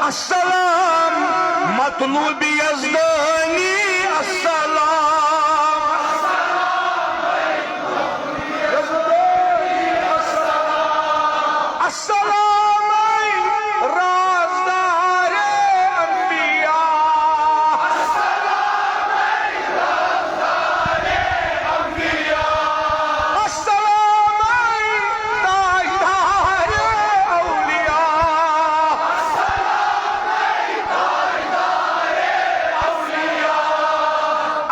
अस्सलाम मतलूबी यज़दानी अस्सलाम अस्सलाम राज़दार अंबिया अस्सलाम ताजदार औलिया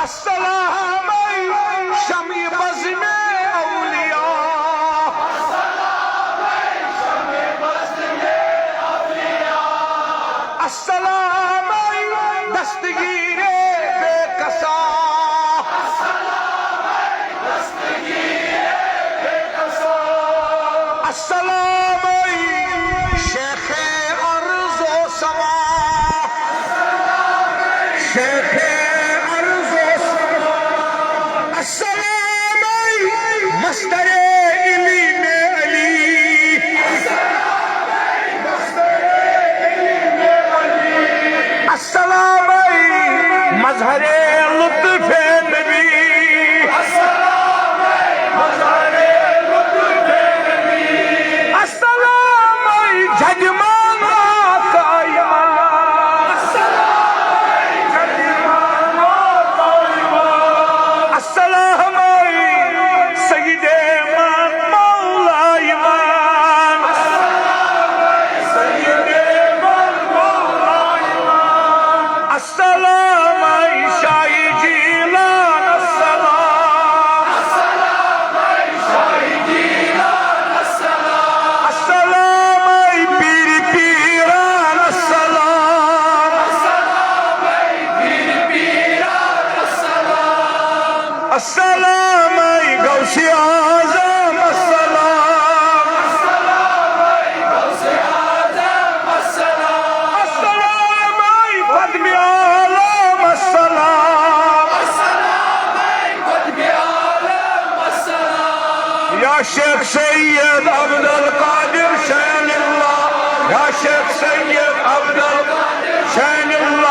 अस्सलाम शमी बज़्म औलिया अस्सलाम दस्तगीर बेकसा अस्सलाम शेख अर्ज़ व समा शेख अर्ज़ व समा अस्सलाम मस्तर इल्म अली अस्सलाम मज़हर लुत्फ़ नबी अस्सलाम मज़हर लुत्फ़ नबी अस्सलाम जजमाना कायमा अस्सलाम जजमाना कायमा अस्सलाम सय्यिदे मान मौला ईमान अस्सलाम सय्यिदे मान मौला ईमान अस्सलाम शाही जीलान अस्सलाम अस्सलाम शाही जीलान अस्सलाम अस्सलाम पीर पीरान अस्सलाम अस्सलाम पीर पीरान अस्सलाम अस्सलाम गौसे आज़म अस्सलाम अस्सलाम गौसे आज़म अस्सलाम अस्सलाम क़त्ब आलम अस्सलाम अस्सलाम क़त्ब आलम अस्सलाम या शेख सैयद अब्दुल कादिर शैनुल्लाह या शेख सैयद अब्दुल कादिर शैनुल्लाह